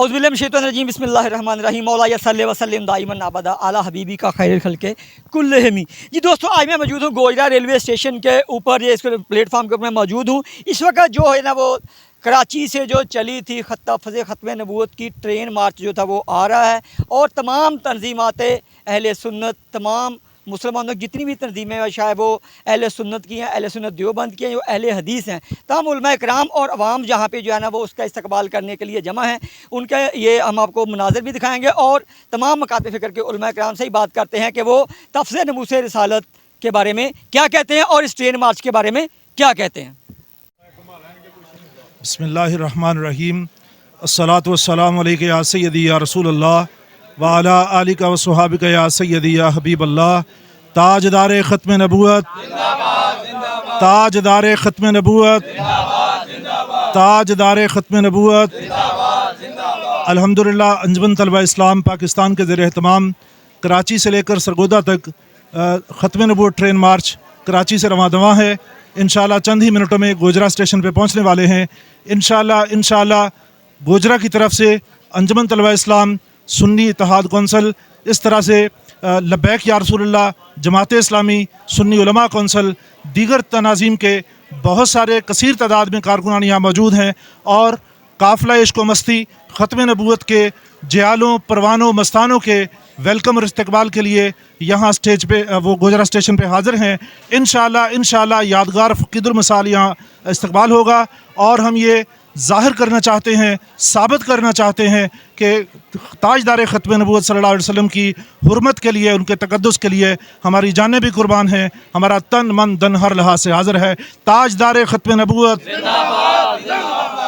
औज़ुबिल्लाहिमिनश्शैतानिर्रजीम बिस्मिल्लाहिर्रहमानिर्रहीम मौला सल्लि व सल्लिम दाइमन अबदा अला हबीबी का खैरुल खल्क़ि कुल्लिहिम। जी दोस्तों, आज मैं मौजूद हूँ गोजरा रेलवे स्टेशन के ऊपर, ये इसके प्लेटफार्म के ऊपर मैं मौजूद हूँ। इस वक्त जो है ना, वो कराची से जो चली थी ख़त्म नबूवत की ट्रेन मार्च जो था वो आ रहा है, और तमाम तंजीमात अहले सुन्नत, तमाम मुसलमानों की जितनी भी तंजीमें शायद वो अहले सुन्नत की हैं, अहले सुन्नत देवबंद की हैं, जो अहले हदीस हैं, तमाम उलमा कराम और अवाम जहाँ पे जो है ना वो उसका इस्तकबाल करने के लिए जमा है। उनके ये हम आपको मनाज़िर भी दिखाएँगे और तमाम मकातब फ़िक्र के उलमा कराम से ही बात करते हैं कि वो तफ़सीर नमूस रिसालत के बारे में क्या कहते हैं और इस ट्रेन मार्च के बारे में क्या कहते हैं। बिस्मिल्लाहिर्रहमानिर्रहीम। अस्सलातु वस्सलामु अलैका या सय्यदी या रसूलल्लाह व अला आलिका व सुहाबिका या सय्यदी या हबीबल्लाह। ताजदार ख़त्म नबूवत, ताजदार ख़त्म नबूवत, ताजदार ख़त्म नबूवत। अल्हम्दुलिल्लाह, अंजुमन तलबा इस्लाम पाकिस्तान के ज़ेर एहतमाम कराची से लेकर सरगोदा तक ख़त्म नबूवत ट्रेन मार्च कराची से रवां है। इंशाअल्लाह चंद ही मिनटों में गोजरा स्टेशन पे पहुंचने वाले हैं। इंशाअल्लाह गोजरा की तरफ से अंजुमन तलबा इस्लाम, सुन्नी इत्तेहाद कौंसल, इस तरह से लब्बैक या रसूलल्लाह, जमात इस्लामी, सुन्नी उलमा कौंसल, दीगर तनाज़ीम के बहुत सारे कसीर तादाद में कारकुनान यहाँ मौजूद हैं, और काफ़िला इश्क व मस्ती ख़त्म नबूवत के जयालों, परवानों, मस्तानों के वेलकम और इस्तकबाल के लिए यहाँ स्टेज पे, वो गोजरा स्टेशन पे हाज़िर हैं। इंशाअल्लाह यादगार फ़क़ीदुल मिसाल यहाँ इस्तकबाल होगा, और हम ये ज़ाहिर करना चाहते हैं, साबित करना चाहते हैं कि ताजदार ख़त्म नबूवत सल्लल्लाहु अलैहि वसल्लम की हुर्मत के लिए, उनके तक़द्दुस के लिए हमारी जानें भी कुर्बान हैं, हमारा तन मन धन हर लिहाज से हाज़िर है। ताजदार ख़त्म नबूवत,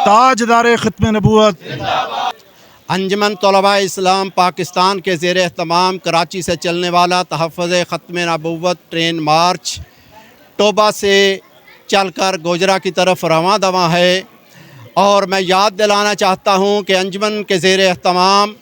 ताजदार ख़त्म नबूवत। अंजुमन तलबा इस्लाम पाकिस्तान के ज़ेर एहतमाम कराची से चलने वाला तहफ़्फ़ुज़ ख़त्म नबूवत ट्रेन मार्च टोबा से चलकर गोजरा की तरफ रवां दवा है। और मैं याद दिलाना चाहता हूँ कि अंजुमन के ज़ेर एहतमाम,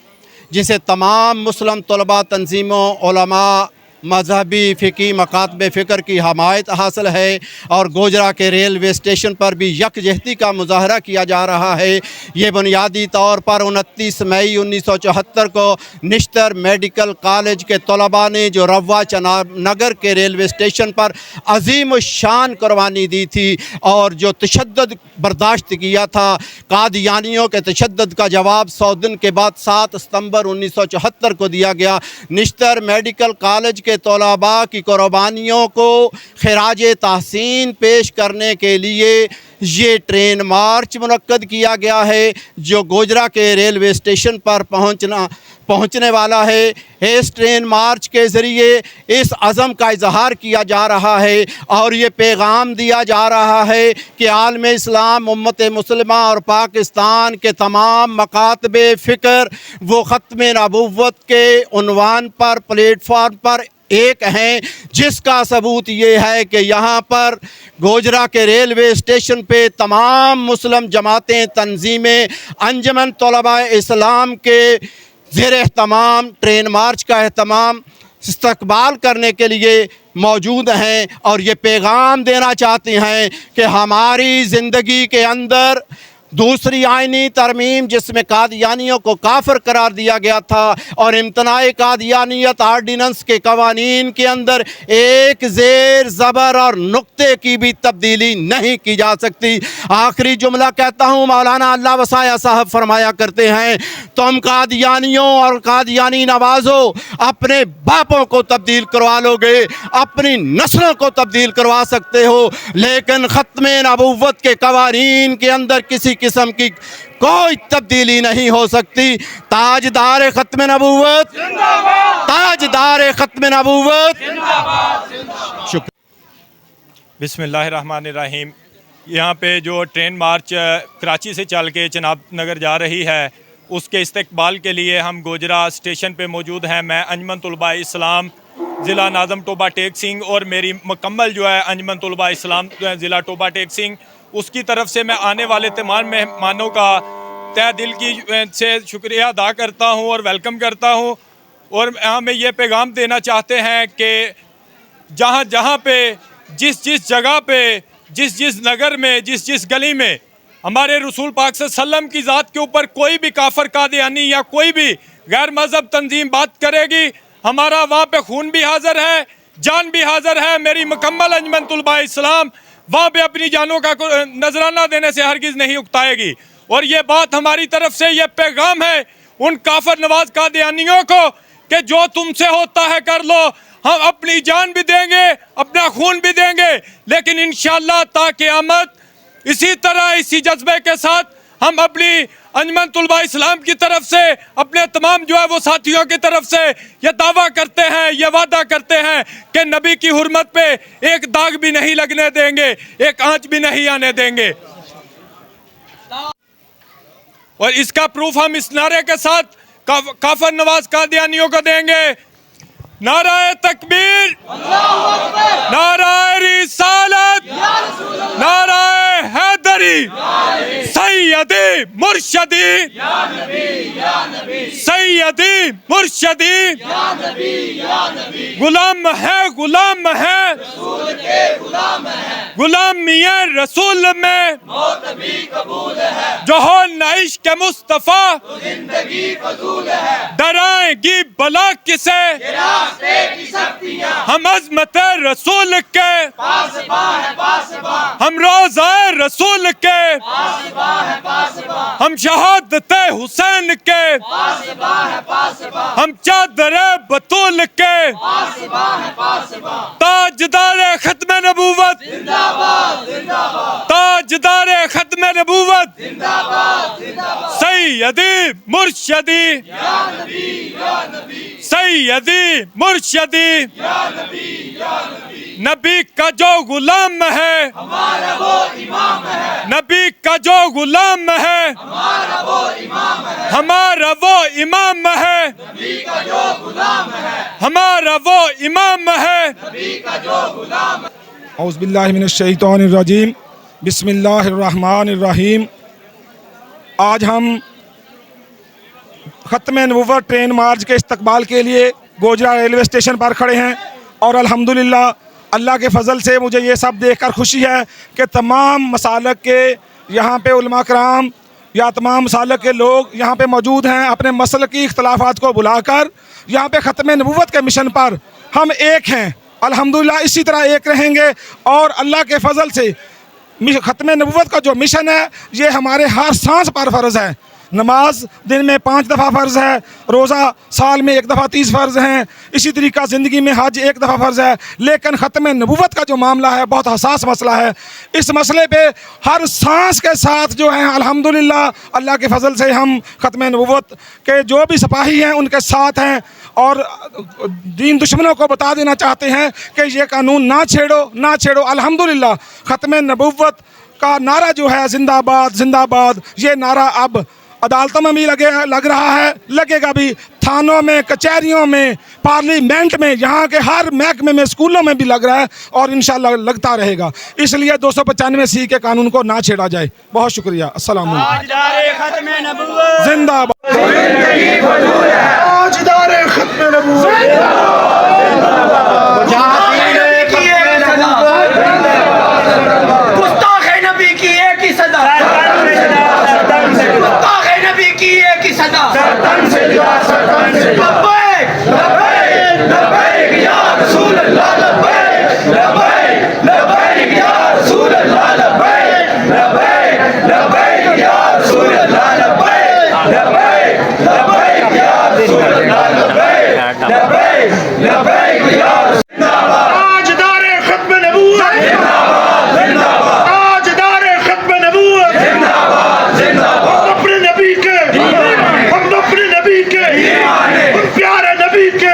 जिसे तमाम मुस्लिम तलबा तंजीमों, उलमा, मजहबी फ़िकी मकातब फ़िक्र की हमायत हासिल है, और गोजरा के रेलवे स्टेशन पर भी यकजहती का मुजाहरा किया जा रहा है। ये बुनियादी तौर पर 29 मई 1974 को निश्तर मेडिकल कॉलेज के तलबा ने जो रवा चनाब के रेलवे स्टेशन पर अजीम शान कुर्बानी दी थी और जो तशद्दुद बर्दाश्त किया था, कादियानियों के तशद्दुद का जवाब 100 दिन के बाद 7 सितंबर 1974 को दिया गया। निश्तर मेडिकल कॉलेज के तलबा की कुर्बानियों को खिराज तहसीन पेश करने के लिए ये ट्रेन मार्च मुनक्कद किया गया है, जो गोजरा के रेलवे स्टेशन पर पहुंचने वाला है। इस ट्रेन मार्च के ज़रिए इस अज़म का इजहार किया जा रहा है और ये पैगाम दिया जा रहा है कि आलम इस्लाम, उम्मत मुस्लिमा और पाकिस्तान के तमाम मकातब फ़िक्र वो ख़त्म नबूवत के उन्वान पर, प्लेटफार्म पर एक हैं, जिसका सबूत ये है कि यहाँ पर गोजरा के रेलवे स्टेशन पे तमाम मुस्लिम जमातें, तंजीमें, अंजुमन तलबा इस्लाम के ज़ेर एहतमाम ट्रेन मार्च का एहतमाम इस्तकबाल करने के लिए मौजूद हैं, और ये पैगाम देना चाहती हैं कि हमारी ज़िंदगी के अंदर दूसरी आइनी तरमीम, जिसमें कादियानियों को काफिर करार दिया गया था, और इम्तनाए कादियानियत आर्डिनेंस के कवानीन के अंदर एक ज़ेर ज़बर और नुक्ते की भी तब्दीली नहीं की जा सकती। आखिरी जुमला कहता हूँ, मौलाना अल्लाह वसाया साहब फरमाया करते हैं, तुम कादियानियों और कादियानी नवाज़ों अपने बापों को तब्दील करवा लोगे, अपनी नस्लों को तब्दील करवा सकते हो, लेकिन ख़त्म नबूवत के कवानीन के अंदर किसी किस्म की कोई तब्दीली नहीं हो सकती। ताजदार ख़त्म नबूवत, ताजदार ख़त्म नबूवत। शुक्र। बिस्मिल्लाहिर्रहमानिर्रहीम। यहाँ पे जो ट्रेन मार्च कराची से चल के चनाब नगर जा रही है, उसके इस्तकबाल के लिए हम गोजरा स्टेशन पे मौजूद हैं। मैं अंजुमन तलबा इस्लाम ज़िला नाज़म टोबा टेक सिंह, और मेरी मुकम्मल जो है अंजुमन तलबा इस्लाम ज़िला टोबा टेक सिंह, उसकी तरफ से मैं आने वाले तमाम मेहमानों का तहे दिल की से शुक्रिया अदा करता हूँ और वेलकम करता हूँ। और हमें ये पैगाम देना चाहते हैं कि जहाँ पे जिस जिस जगह पे, जिस जिस नगर में, जिस जिस गली में हमारे रसूल पाक सल्लम की ज़ात के ऊपर कोई भी काफर कादियानी या कोई भी गैर मजहब तंजीम बात करेगी, हमारा वहाँ पे खून भी हाजिर है, जान भी हाजिर है। मेरी मुकम्मल अंजमन तुलबा इस्लाम वहाँ पे अपनी जानों का नजराना देने से हरगिज़ नहीं उकताएगी। और ये बात हमारी तरफ से ये पैगाम है उन काफर नवाज कादियानियों को कि जो तुमसे होता है कर लो, हम अपनी जान भी देंगे, अपना खून भी देंगे, लेकिन इंशाअल्लाह ता क़यामत इसी तरह इसी जज्बे के साथ हम अपनी अंजमन तुलबा इस्लाम की तरफ से अपने तमाम जो है वो साथियों की तरफ से ये दावा करते हैं, ये वादा करते हैं कि नबी की हुर्मत पे एक दाग भी नहीं लगने देंगे, एक आंच भी नहीं आने देंगे। और इसका प्रूफ हम इस नारे के साथ काफर नवाज कादियानियों को देंगे। नाराए तकबीर, नाराए रिसालत, नाराए हैदरी, सैयदी मुर्शदी, सैयदी मुर्शदी, गुलाम है, गुलाम है, गुलामी रसूल में जो हो नाइश के मुस्तफा, डराएगी बला किसे, हम अज़मत रसूल के, हम रोज़ा रसूल के, हम शहादत हुसैन के, हम चादर बतूल के, ताजदार खत्म नबूवत, ताजदार खत्म नबूवत, सैयदी मुर्शदी, सैयदी मुर्शदी, नबी का जो गुलाम है, हमारा वो इमाम है, नबी का जो गुलाम है, हमारा वो इमाम है, हमारा वो इमाम है, नबी का जो गुलाम है, हमारा वो इमाम है, नबी का जो गुलाम है। औज़ु बिल्लाहि मिनश शैतानिर रजीम, बिस्मिल्लाहिर रहमानिर रहीम। आज हम ख़त्म नबुव्वत ट्रेन मार्च के इस्तकबाल के लिए गोजरा रेलवे स्टेशन पर खड़े हैं और अल्हम्दुलिल्लाह अल्लाह के फ़ज़ल से मुझे ये सब देखकर खुशी है कि तमाम मसालक के यहाँ पे उलमा कराम या तमाम मसालक के लोग यहाँ पे मौजूद हैं। अपने मसलक की इख्तलाफात को बुलाकर यहाँ पे ख़त्म नबुव्वत के मिशन पर हम एक हैं। अल्हम्दुलिल्लाह इसी तरह एक रहेंगे और अल्लाह के फ़ज़ल से ख़त्म नबुव्वत का जो मिशन है ये हमारे हर सांस पर फ़र्ज़ है। नमाज दिन में 5 दफ़ा फ़र्ज़ है, रोज़ा साल में 1 दफ़ा 30 फ़र्ज़ हैं, इसी तरीक़ा ज़िंदगी में हज 1 दफ़ा फ़र्ज़ है। लेकिन ख़त्म नबुव्वत का जो मामला है बहुत हसास मसला है। इस मसले पे हर सांस के साथ जो है अल्हम्दुलिल्लाह अल्लाह के फ़ज़ल से हम ख़त्म नबुव्वत के जो भी सिपाही हैं उनके साथ हैं और दीन दुश्मनों को बता देना चाहते हैं कि ये कानून ना छेड़ो, ना छेड़ो। अल्हम्दुलिल्लाह ख़त्म नबुव्वत का नारा जो है जिंदाबाद जिंदाबाद, ये नारा अब अदालतों में भी लग रहा है, लगेगा भी, थानों में, कचहरियों में, पार्लियामेंट में, यहाँ के हर महकमे में, स्कूलों में भी लग रहा है और इंशाल्लाह लगता रहेगा। इसलिए 295C के कानून को ना छेड़ा जाए। बहुत शुक्रिया। अस्सलाम वालेकुम। जिंदाबाद। प्यारे नबी के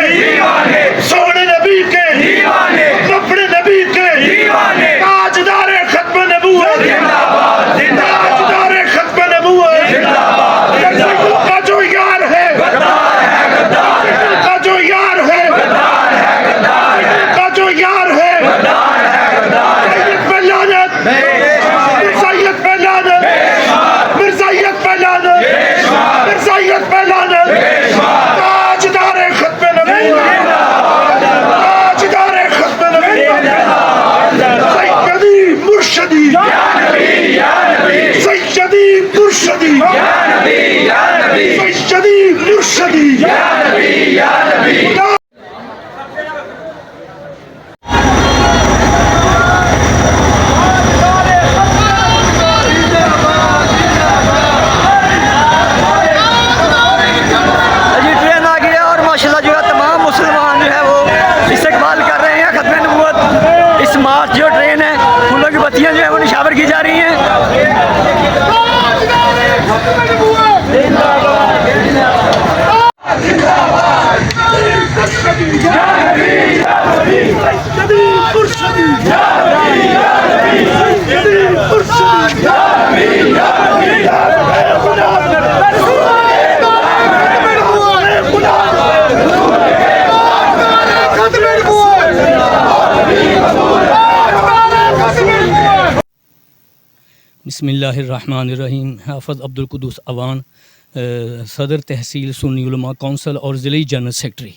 जी ट्रेन आ गई है और माशाल्लाह जो है तमाम मुसलमान जो है वो इस्तकबाल कर रहे हैं खत्म नबूवत। इस मार्च जो ट्रेन है फूलों की बत्तियां जो है वो निशावर की जा रही हैं। बिस्मिल्लाहिर्रहमानिर्रहीम। हाफ़िज़ अब्दुल कुद्दूस अवान, सदर तहसील सुन्नी उलमा कौंसल और ज़िले जनरल सेक्रेटरी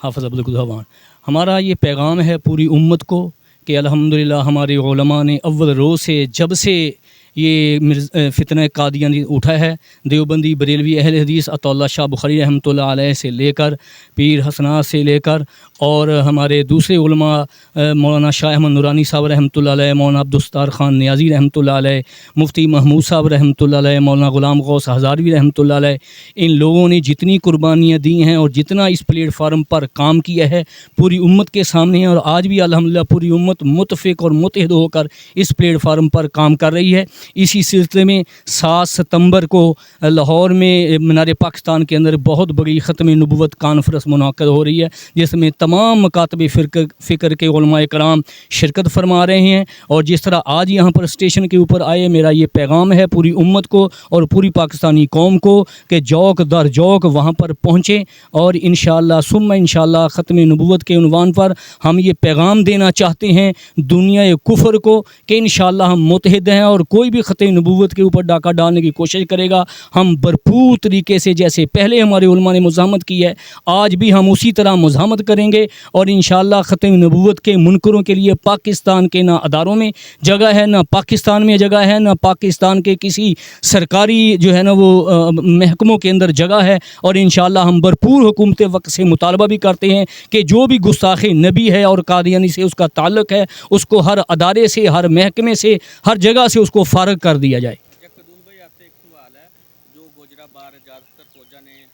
हाफ़िज़ अब्दुल कुद्दूस अवान। हमारा ये पैगाम है पूरी उम्मत को कि अल्हम्दुलिल्लाह हमारे उलमा ने अव्वल रोज़ से जब से ये फितना कादियानी उठा है, देवबंदी बरेलवी अहल हदीस अतौल्ला शाह बुखारी रहमतुल्लाह अलैह से लेकर पीर हसनात से लेकर और हमारे दूसरे उलमा मौलाना शाह अहमद नूरानी साहब रहमतुल्लाह अलैह, मौलाना अब्दुस्तार ख़ान नियाज़ी रहमतुल्लाह अलैह, मुफ्ती महमूद साहब रहमतुल्लाह अलैह, मौलाना ग़ुलाम गौस हज़ारवी रहमतुल्लाह अलैह, इन लोगों ने जितनी कुर्बानियाँ दी हैं और जितना इस प्लेटफार्म पर काम किया है पूरी उम्मत के सामने है। और आज भी अल्हम्दुलिल्लाह पूरी उम्मत मुत्तफ़िक़ और मुत्तहिद होकर इस प्लेटफार्म पर काम कर रही है। इसी सिलसिले में 7 सितंबर को लाहौर में मीनार पाकिस्तान के अंदर बहुत बड़ी ख़त्म नबूवत कॉन्फ्रेंस मुनाक़िद हो रही है, जिसमें तमाम मकातब फ़िक्र के उलमा कराम शिरकत फरमा रहे हैं। और जिस तरह आज यहाँ पर स्टेशन के ऊपर आए, मेरा ये पैगाम है पूरी उम्मत को और पूरी पाकिस्तानी कौम को कि जौक दर जौक वहाँ पर पहुँचें और इंशाअल्लाह सुम्मा इंशाअल्लाह ख़त्म नबूवत के उन्वान पर हम ये पैगाम देना चाहते हैं दुनिया कुफ़र को कि इंशाअल्लाह हम मुत्तहिद हैं और कोई भी ख़त्म नबूवत के ऊपर डाका डालने की कोशिश करेगा हम भरपूर तरीके से, जैसे पहले हमारे उलमा ने मुज़ाहमत की है, आज भी हम उसी तरह मुज़ाहमत करेंगे। और इंशाअल्लाह ख़त्म नबूवत के मुनकरों के लिए पाकिस्तान के ना अदारों में जगह है, ना पाकिस्तान में जगह है, ना पाकिस्तान के किसी सरकारी जो है ना वो महकमों के अंदर जगह है। और इंशाअल्लाह हम भरपूर हुकूमत वक्त से मुतालबा भी करते हैं कि जो भी गुस्ताख़ नबी है और कादियानी से उसका ताल्लुक़ है उसको हर अदारे से, हर महकमे से, हर जगह से उसको फ़ारग कर दिया जाए। कदूस भाई आपसे एक सवाल है, जो गोजरा बार ज़्यादातर फौजा ने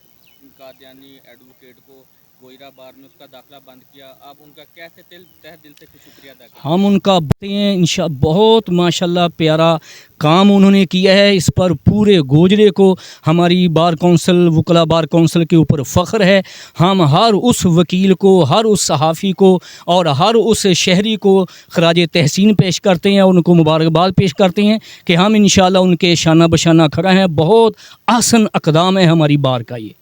कादियानी एडवोकेट को गोजरा बार में उसका दाखिला बंद किया, आप उनका कैसे तह दिल से शुक्रिया अदा करें? हम उनका इंशा बहुत माशाल्लाह प्यारा काम उन्होंने किया है। इस पर पूरे गोजरे को हमारी बार कौंसिल वकला बार कौंसिल के ऊपर फ़ख्र है। हम हर उस वकील को, हर उस सहाफ़ी को और हर उस शहरी को खराज तहसीन पेश करते हैं और उनको मुबारकबाद पेश करते हैं कि हम इंशाअल्लाह उनके शाना बशाना खड़ा हैं। बहुत आसन अक़दाम है हमारी बार का ये।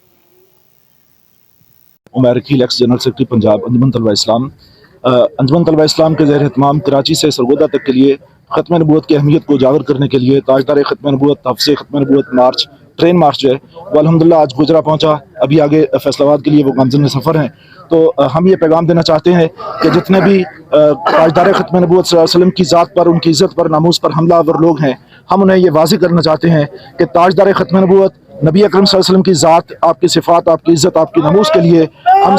उमर वकील एक्स जनरल सेक्रेटरी पंजाब अंजुमन तलबा इस्लाम। अंजुमन तलबा इस्लाम के ज़ेर एहतमाम कराची से सरगोदा तक के लिए ख़त्म नबूवत की अहमियत को उजागर करने के लिए ताजदार ख़त्म नबूवत हफ्ज़े ख़त्म नबूवत मार्च ट्रेन मार्च जो है वो अल्हम्दुलिल्लाह आज गुजरा पहुंचा। अभी आगे फैसलाबाद के लिए वो गामजन में सफ़र हैं। तो हम ये पैगाम देना चाहते हैं कि जितने भी ताजदार ख़त्म नबूवत सल्लल्लाहु अलैहि वसल्लम की ज़ात पर, उनकी इज़्ज़त पर, नामूस पर हमलावर लोग हैं, हम उन्हें ये वाज़ेह करना चाहते हैं कि ताजदार ख़त्म नबूवत नबी अकरम सल्लल्लाहु अलैहि वसल्लम की ज़ात, आपकी सिफ़ात, आपकी इज़्ज़त, आपकी नमूस के लिए हम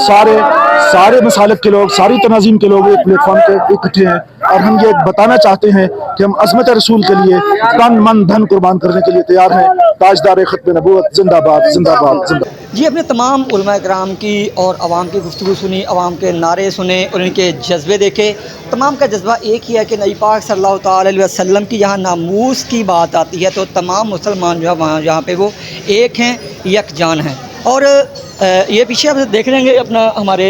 सारे मसालिक के लोग, सारी तनाज़ीम के लोग एक प्लेटफॉर्म पर इकट्ठे हैं। और हम ये बताना चाहते हैं कि हम अज़मत रसूल के लिए तन मन धन कुर्बान करने के लिए तैयार हैं। ताजदार ख़त्म नबूवत जिंदाबाद जिंदाबाद जिंदाबाद। जी, अपने तमाम उलमा कराम की और आवाम की गुफ्तगू सुनी, आवाम के नारे सुने और उनके जज्बे देखे। तमाम का जज्बा एक ही है कि नबी पाक सल्लल्लाहु ताला अलैहि वसल्लम की यहाँ नामूस की बात आती है तो तमाम मुसलमान जो है वहाँ यहाँ पे वो एक हैं, यकजान हैं। और ये पीछे आप देख लेंगे अपना हमारे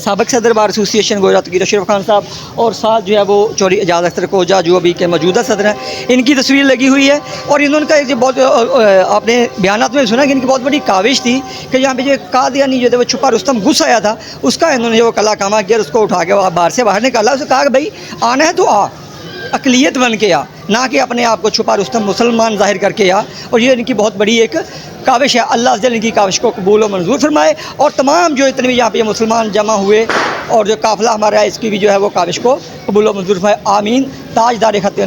साबिक़ सदर बार एसोसिएशन गोजरा तकीर अशरफ खान साहब और साथ जो है वो चौधरी एजाज अख्तर कोजा जो अभी के मौजूदा सदर हैं, इनकी तस्वीर लगी हुई है। और इन्होंने का एक बहुत आपने बयानात में सुना कि इनकी बहुत बड़ी काविश थी कि यहाँ पे जो कादियानी जो थे वो छुपा रुस्तम घुस आया था, उसका इन्होंने जो कला कामा किया उसको उठा के बाहर से बाहर निकाला। उसने कहा कि भाई आना है तो आ, अक़लियत बन के आ, ना कि अपने आप को छुपा रुस्तम मुसलमान ज़ाहिर करके आ। और ये इनकी बहुत बड़ी एक काविश है। अल्लाह अज़्ज़ल इनकी काविश को कबूल और मंजूर फरमाए। और तमाम जो इतने भी यहाँ पे मुसलमान जमा हुए और जो काफ़िला हमारा है इसकी भी जो है वो काविश को कबूल और मंजूर फरमाए। आमीन। ताजदार ख़त्म